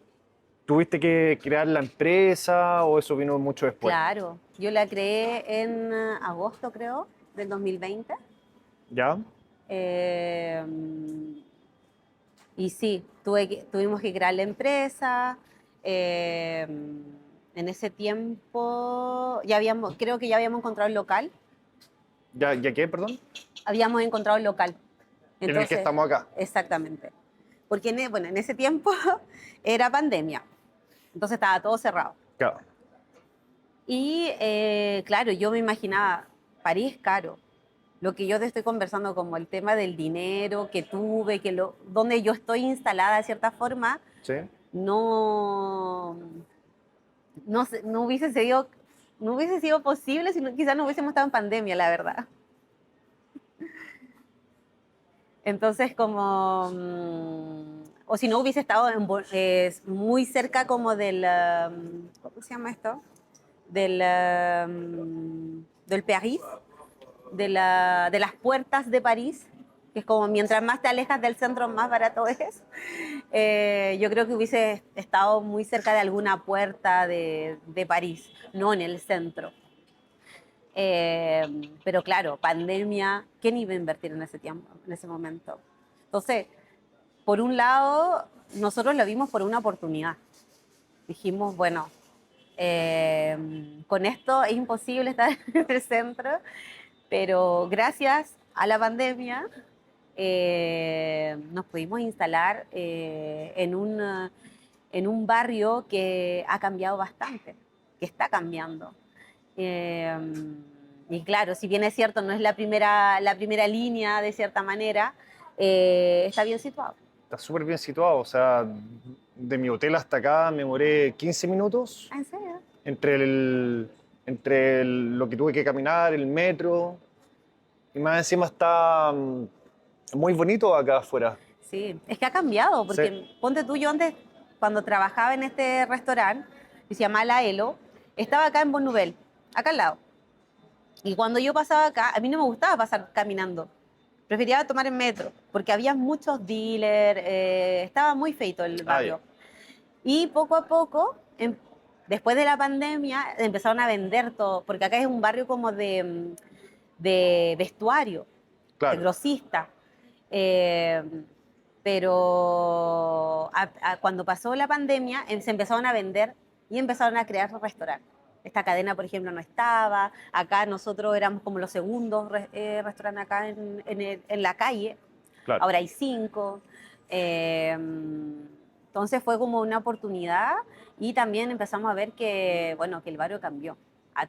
¿tuviste que crear la empresa o eso vino mucho después? claro, yo la creé en agosto, creo, del 2020. ¿Ya? Eh, y sí, tuvimos que crear la empresa. eh, en ese tiempo creo que ya habíamos encontrado el local. ¿Ya qué, perdón? Habíamos encontrado el local. En el que Entonces, estamos acá. exactamente. Porque bueno, en ese tiempo era pandemia. Entonces estaba todo cerrado. Claro. Y claro, yo me imaginaba, París caro. Lo que yo te estoy conversando, como el tema del dinero que tuve, donde yo estoy instalada de cierta forma, ¿Sí? no, no no hubiese sido posible si quizás no hubiésemos estado en pandemia, la verdad. Entonces, como, o si no hubiese estado muy cerca como ¿cómo se llama esto? Del París, de las puertas de París, que es como mientras más te alejas del centro, más barato es. Yo creo que hubiese estado muy cerca de alguna puerta de París, no en el centro. Pero claro, pandemia, ¿quién iba a invertir en ese tiempo, en ese momento? Entonces, por un lado, nosotros lo vimos por una oportunidad. Dijimos, bueno, con esto es imposible estar en el centro, pero gracias a la pandemia nos pudimos instalar en un barrio que ha cambiado bastante, que está cambiando. Eh, y claro, si bien es cierto, no es la primera línea de cierta manera, está bien situado. Está súper bien situado. O sea, de mi hotel hasta acá me demoré 15 minutos ¿En serio? lo que tuve que caminar, el metro. Y más encima está muy bonito acá afuera. Sí, es que ha cambiado, Sí, porque ponte tú, yo antes, cuando trabajaba en este restaurante, que se llama La Elo, estaba acá en Bonnuvel, acá al lado. Y cuando yo pasaba acá, a mí no me gustaba pasar caminando. Prefería tomar el metro, porque había muchos dealers, estaba muy feito el ya. barrio. Y poco a poco, después de la pandemia, empezaron a vender todo, porque acá es un barrio como de vestuario, de Claro, grosista. Eh, pero cuando pasó la pandemia, se empezaron a vender y empezaron a crear restaurantes. Esta cadena, por ejemplo, no estaba. Acá nosotros éramos como los segundos restaurantes acá en la calle. claro. Ahora hay 5. Entonces fue como una oportunidad y también empezamos a ver que, bueno, que el barrio cambió.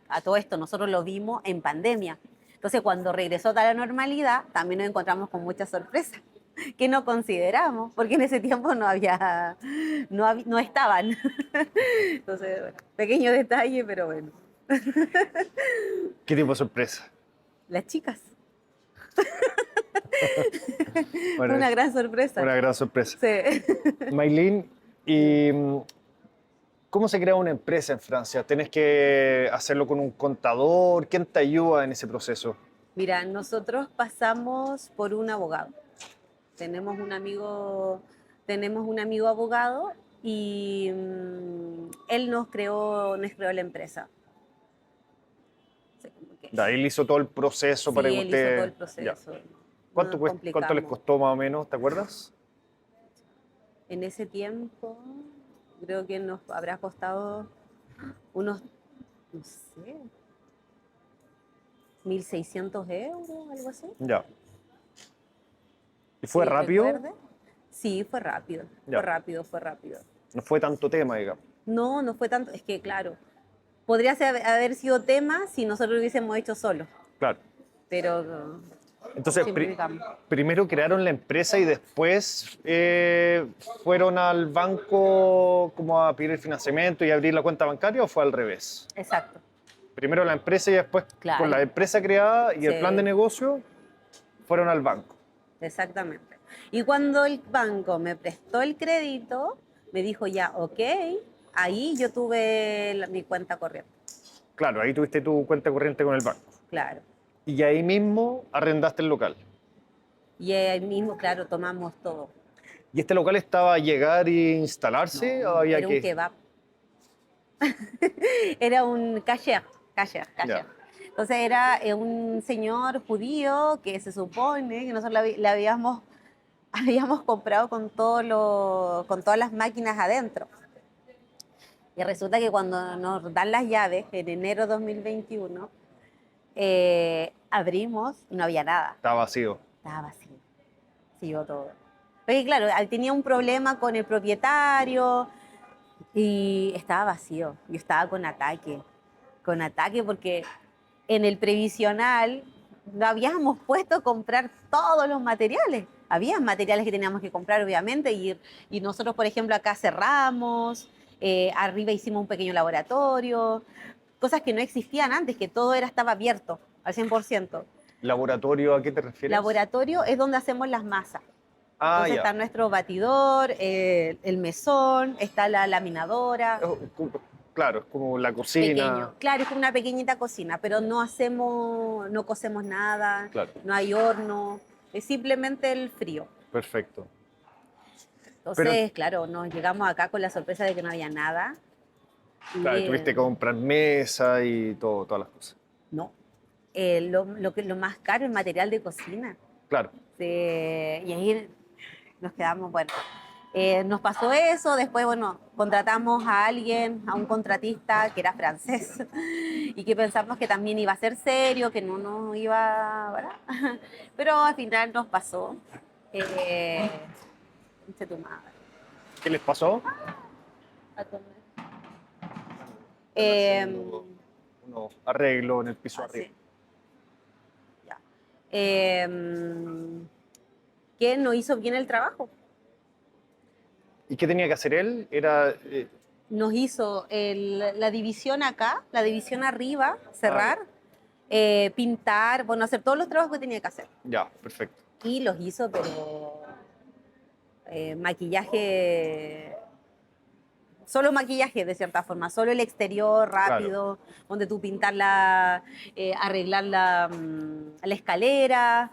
A todo esto nosotros lo vimos en pandemia. Entonces cuando regresó a la normalidad, también nos encontramos con muchas sorpresas que no consideramos, porque en ese tiempo no estaban. Entonces, bueno, pequeño detalle, pero bueno. ¿Qué tipo de sorpresa? Las chicas, fue Bueno, una gran sorpresa. una gran sorpresa. Sí. Maylin, ¿y cómo se crea una empresa en Francia? ¿Tienes que hacerlo con un contador? ¿Quién te ayuda en ese proceso? Mira, nosotros pasamos por un abogado. Tenemos un amigo tenemos un amigo abogado y él nos creó la empresa. O sea, como que- Ya, él hizo todo el proceso sí, para que él hizo todo el usted... Ya. proceso. ¿Cuánto, No nos cuánto les complicamos. costó más o menos, te acuerdas? En ese tiempo, creo que nos habrá costado unos, no sé, 1.600 euros, algo así. Ya. ¿Y fue Sí, rápido? recuerde. Sí, fue rápido, Ya. fue rápido. No fue tanto tema, digamos. No, no fue tanto, es que claro, haber sido tema si nosotros lo hubiésemos hecho solo, Claro. pero Entonces, simplificamos. primero crearon la empresa y después fueron al banco como a pedir el financiamiento y abrir la cuenta bancaria, ¿o fue al revés? Exacto, Primero la empresa y después Claro. con la empresa creada y el Sí. plan de negocio fueron al banco. exactamente. Y cuando el banco me prestó el crédito, me dijo ya, ok, ahí yo tuve mi cuenta corriente, Claro, ahí tuviste tu cuenta corriente con el banco. claro. Y ahí mismo arrendaste el local. Y ahí mismo, claro, tomamos todo. ¿Y este local estaba a llegar e instalarse o No, había era un que...? kebab. Era un cashier. Ya. Entonces era un señor judío que se supone que nosotros le habíamos comprado con todas las máquinas adentro. Y resulta que cuando nos dan las llaves en enero de 2021, abrimos y no había nada. Estaba vacío. Estaba vacío. Siguió todo. Porque claro, tenía un problema con el propietario y estaba vacío. Yo estaba con ataque porque en el previsional no habíamos puesto a comprar todos los materiales. Había materiales que teníamos que comprar, obviamente, y nosotros, por ejemplo, acá cerramos, arriba hicimos un pequeño laboratorio, cosas que no existían antes, que todo estaba abierto al 100%. ¿Laboratorio a qué te refieres? Laboratorio es donde hacemos las masas. Ah, Entonces ya. está nuestro batidor, el mesón, está la laminadora. Claro, es como la cocina. Pequeño. Claro, es como una pequeñita cocina, pero no cocemos nada, Claro. no hay horno, es simplemente el frío. Perfecto. Entonces, claro, nos llegamos acá con la sorpresa de que no había nada. Claro, tuviste que comprar mesa y todo, todas las cosas. No, lo más caro es el material de cocina. Claro. Y ahí nos quedamos, bueno, nos pasó eso, después, bueno, contratamos a alguien, a un contratista que era francés y que pensamos que también iba a ser serio, que no nos iba, ¿verdad? Pero al final nos pasó. Conche tu madre. ¿Qué les pasó? Eh, Unos arreglos en el piso arriba. sí. Ya. Que no hizo bien el trabajo. ¿Y qué tenía que hacer él? Era... Nos hizo la división acá, la división arriba, cerrar, pintar, bueno, hacer todos los trabajos que tenía que hacer. Ya, perfecto. Y los hizo, pero maquillaje, solo maquillaje de cierta forma, solo el exterior rápido, donde tú pintar arreglar la escalera,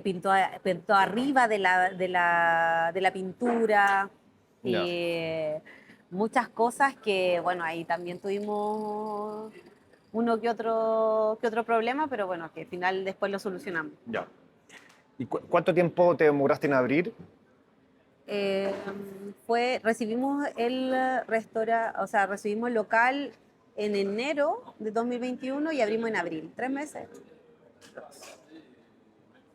pintó arriba de la pintura. Ya. Muchas cosas que, bueno, ahí también tuvimos uno que otro problema, pero bueno, que al final después lo solucionamos. Ya. ¿Y cuánto tiempo te demoraste en abrir? Recibimos recibimos el local en enero de 2021 y abrimos en abril. 3 meses.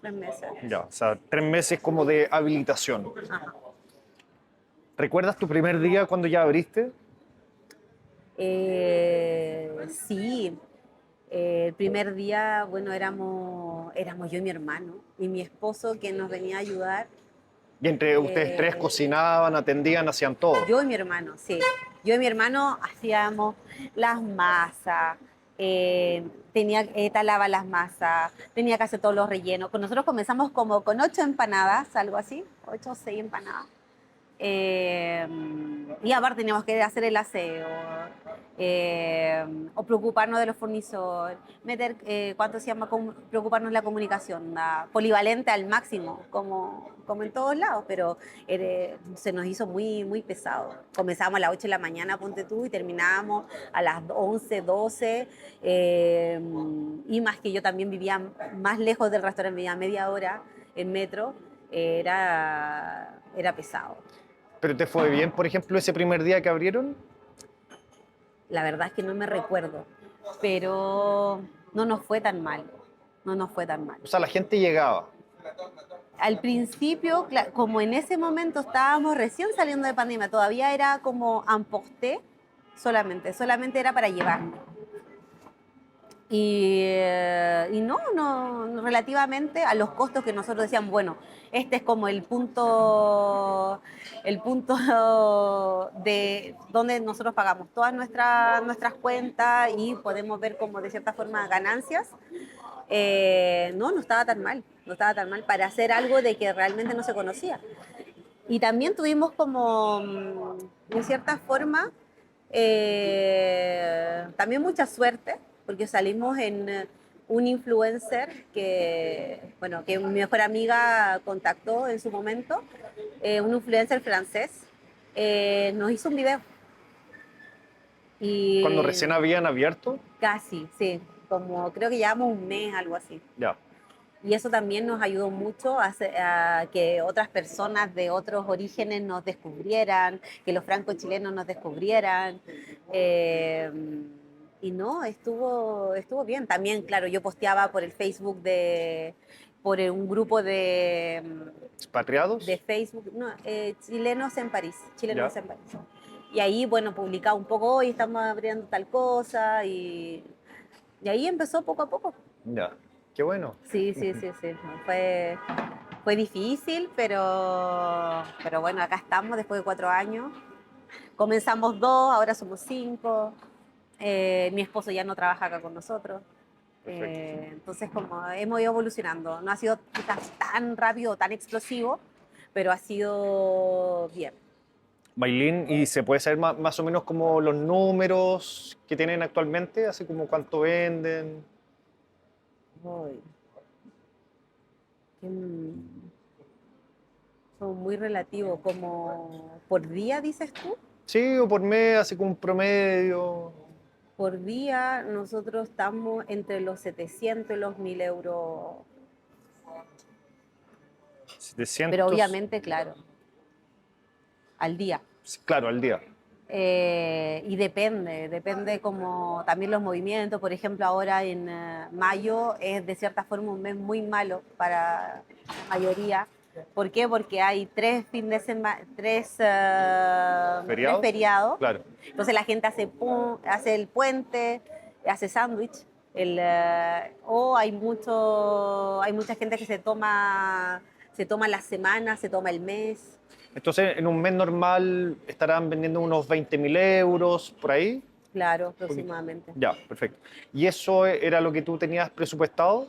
3 meses. Ya, o sea, 3 meses como de habilitación. Ajá. ¿Recuerdas tu primer día cuando ya abriste? Sí. El primer día, bueno, éramos yo y mi hermano y mi esposo que nos venía a ayudar. Y entre ustedes tres cocinaban, atendían, hacían todo. Yo y mi hermano, sí. Yo y mi hermano hacíamos las masas, talaba las masas, tenía que hacer todos los rellenos. Nosotros comenzamos como con 8 empanadas, algo así, 8 o 6 empanadas. Eh, y aparte teníamos que hacer el aseo, o preocuparnos de los fornitores, meter, ¿cuánto se llama? Preocuparnos de la comunicación, polivalente al máximo, como en todos lados, pero se nos hizo muy, muy pesado. Comenzábamos a las 8 de la mañana, ponte tú, y terminábamos a las 11, 12, y más que yo también vivía más lejos del restaurante, vivía media hora en metro, era pesado. ¿Pero te fue bien, por ejemplo, ese primer día que abrieron? La verdad es que no me recuerdo, pero no nos fue tan mal, no nos fue tan mal. O sea, la gente llegaba. Al principio, como en ese momento estábamos recién saliendo de pandemia, todavía era como emporté solamente era para llevar. Y no, relativamente a los costos que nosotros decíamos, bueno, este es como el punto de donde nosotros pagamos todas nuestras cuentas y podemos ver como de cierta forma ganancias. No estaba tan mal, no estaba tan mal para hacer algo de que realmente no se conocía. Y también tuvimos como, de cierta forma, también mucha suerte, porque salimos en un influencer bueno, que mi mejor amiga contactó en su momento, un influencer francés, nos hizo un video. Cuando Y recién habían abierto, casi, sí, como creo que llevamos un mes, algo así. ya. Y eso también nos ayudó mucho a que otras personas de otros orígenes nos descubrieran, que los franco-chilenos nos descubrieran. Eh, y no, estuvo bien. También, claro, yo posteaba por el Facebook por un grupo de ¿Expatriados? Facebook, no, chilenos en París, Ya. chilenos en París. Y ahí, bueno, publicaba un poco, hoy estamos abriendo tal cosa, y ahí empezó poco a poco. Ya. Qué bueno. Sí, sí, sí, sí. Fue difícil, pero bueno, acá estamos después de 4 años. Comenzamos 2, ahora somos 5. Mi esposo ya no trabaja acá con nosotros. Perfecto. Entonces, como hemos ido evolucionando. No ha sido quizás tan rápido, tan explosivo, pero ha sido bien. Maylin, ¿y se puede saber más o menos como los números que tienen actualmente? Así como cuánto venden. Uy, que, son muy relativos, como por día, dices tú. Sí, o por mes, así como un promedio. Por día nosotros estamos entre los 700 y los 1.000 euros, pero 700. obviamente, claro, al día. Claro, al día. Y depende como también los movimientos. Por ejemplo, ahora en mayo es de cierta forma un mes muy malo para la mayoría. ¿Por qué? Porque hay 3 tres ¿Feriados? feriados. Claro. Entonces la gente hace el puente, hace sándwich. O hay mucha gente que se toma la semana, se toma el mes. Entonces, en un mes normal estarán vendiendo unos 20.000 euros por ahí. Claro, aproximadamente. Ya, perfecto. ¿Y eso era lo que tú tenías presupuestado?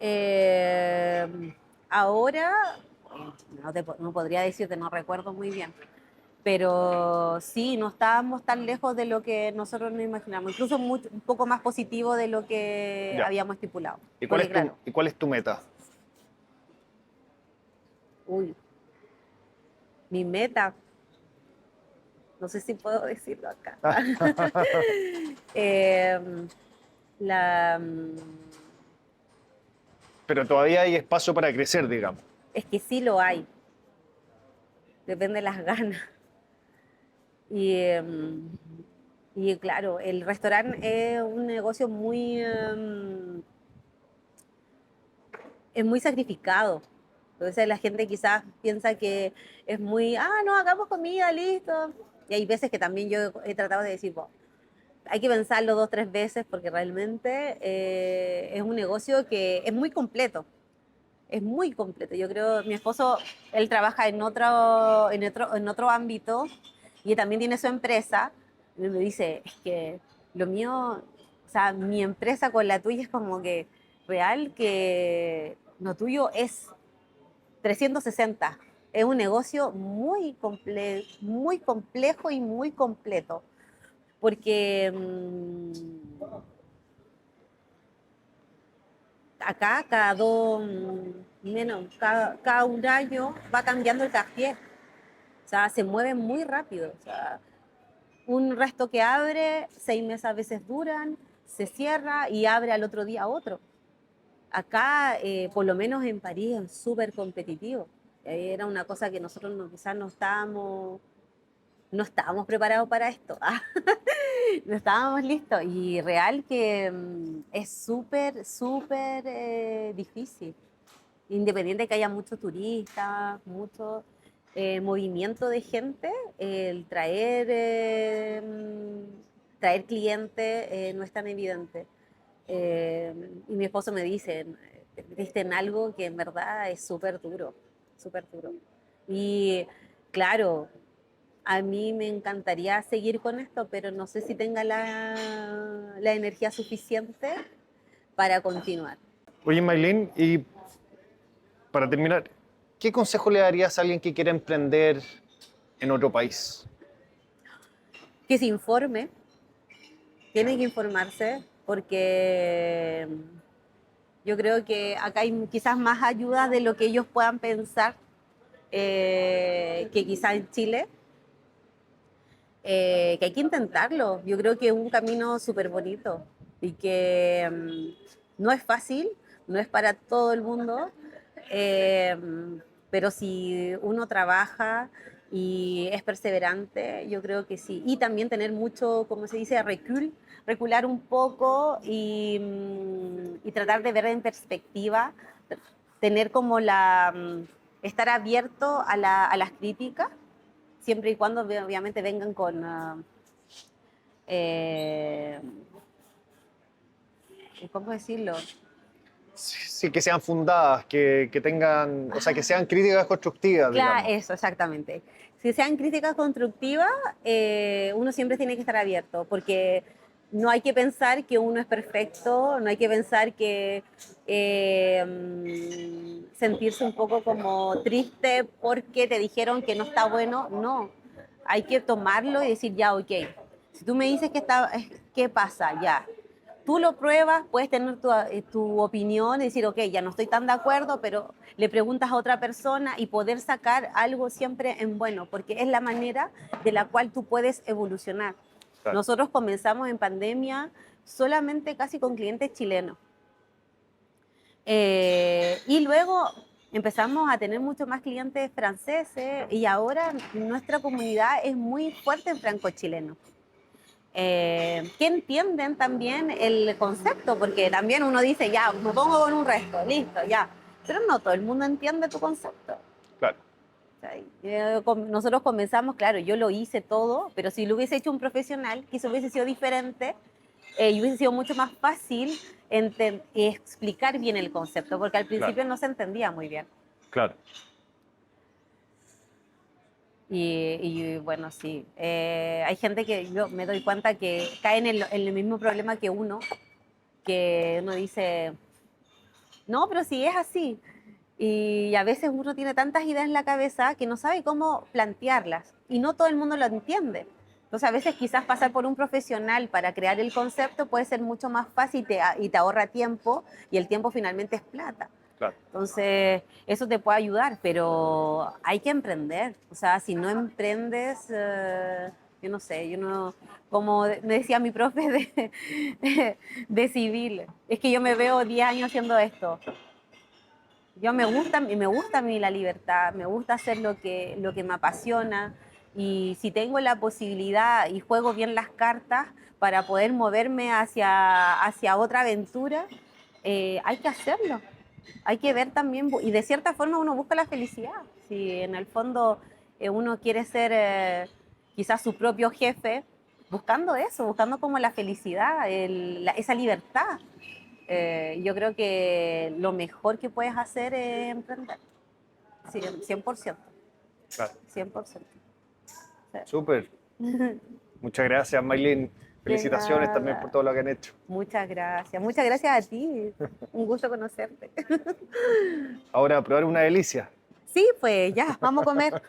Eh, ahora, no podría decirte, no recuerdo muy bien, pero sí, no estábamos tan lejos de lo que nosotros nos imaginamos, incluso un poco más positivo de lo que Ya. habíamos estipulado. ¿Y Porque claro, cuál es tu meta? uy, mi meta, no sé si puedo decirlo acá. Eh, la, Pero todavía hay espacio para crecer, digamos. es que sí lo hay, depende de las ganas. Y, y claro, el restaurante es un negocio es muy sacrificado. Entonces la gente quizás piensa que es muy, no, hagamos comida, listo. Y hay veces que también yo he tratado de decir, bueno, hay que pensarlo 2, 3 veces porque realmente es un negocio que es muy completo. Es muy completo. Yo creo, mi esposo, él trabaja en otro ámbito y también tiene su empresa. Y me dice, es que lo mío, o sea, mi empresa con la tuya es como que real que lo tuyo es 360. Es un negocio muy complejo y muy completo, porque acá cada un año va cambiando el cartier. O sea, se mueve muy rápido. O sea, un resto que abre, 6 meses a veces duran, se cierra y abre al otro día otro. Acá, por lo menos en París, es súper competitivo. Era una cosa que nosotros quizás no estábamos preparados para esto. No estábamos listos. Y real que es súper difícil. Independiente de que haya muchos turistas, mucho movimiento de gente, el traer clientes no es tan evidente. Y mi esposo me dice, te metiste en algo que en verdad es súper duro, súper duro. Y claro, a mí me encantaría seguir con esto, pero no sé si tenga la energía suficiente para continuar. Oye, Maylin, y para terminar, ¿qué consejo le darías a alguien que quiera emprender en otro país? Que se informe, tiene que informarse, porque yo creo que acá hay quizás más ayuda de lo que ellos puedan pensar, que quizás en Chile. Que hay que intentarlo. Yo creo que es un camino súper bonito y que no es fácil, no es para todo el mundo, eh, pero si uno trabaja y es perseverante, yo creo que sí. Y también tener mucho, como se dice, recular un poco y tratar de ver en perspectiva, tener como estar abierto a las críticas siempre y cuando obviamente vengan con, eh, ¿cómo decirlo? Sí, sí, que sean fundadas, que tengan, o sea, que sean críticas constructivas, Claro, digamos. eso, exactamente. Si sean críticas constructivas, uno siempre tiene que estar abierto, porque no hay que pensar que uno es perfecto, no hay que pensar que sentirse un poco como triste porque te dijeron que no está bueno, no. Hay que tomarlo y decir, ya, ok, si tú me dices que está, ¿qué pasa? Ya, tú lo pruebas, puedes tener tu opinión y decir, ok, ya no estoy tan de acuerdo, pero le preguntas a otra persona y poder sacar algo siempre en bueno, porque es la manera de la cual tú puedes evolucionar. Claro. Nosotros comenzamos en pandemia solamente casi con clientes chilenos. Y luego empezamos a tener mucho más clientes franceses y ahora nuestra comunidad es muy fuerte en franco-chileno. Que entienden también el concepto, porque también uno dice, ya, me pongo con un resto, listo, ya. Pero no todo el mundo entiende tu concepto. Claro. O sea, nosotros comenzamos, claro, yo lo hice todo, pero si lo hubiese hecho un profesional, quizás hubiese sido diferente y hubiese sido mucho más fácil explicar bien el concepto, porque al principio Claro. no se entendía muy bien. Claro. Y bueno, sí, hay gente que yo me doy cuenta que cae en el mismo problema que uno dice, no, pero si es así. Y a veces uno tiene tantas ideas en la cabeza que no sabe cómo plantearlas y no todo el mundo lo entiende. Entonces a veces quizás pasar por un profesional para crear el concepto puede ser mucho más fácil y te ahorra tiempo y el tiempo finalmente es plata. Claro. Entonces, eso te puede ayudar, pero hay que emprender. O sea, si no emprendes, yo no sé, yo no, como me decía mi profe de civil, es que yo me veo 10 años haciendo esto. Me gusta a mí la libertad, me gusta hacer lo que me apasiona y si tengo la posibilidad y juego bien las cartas para poder moverme hacia otra aventura, hay que hacerlo. Hay que ver también, y de cierta forma uno busca la felicidad. Si en el fondo uno quiere ser quizás su propio jefe, buscando eso, buscando como la felicidad, esa libertad. Yo creo que lo mejor que puedes hacer es emprender. Sí, 100%. Claro. 100%. Sí. Súper. Muchas gracias, Maylin. De Felicitaciones también por nada. todo lo que han hecho. Muchas gracias. Muchas gracias a ti. Un gusto conocerte. Ahora, probar una delicia. Sí, pues ya, vamos a comer.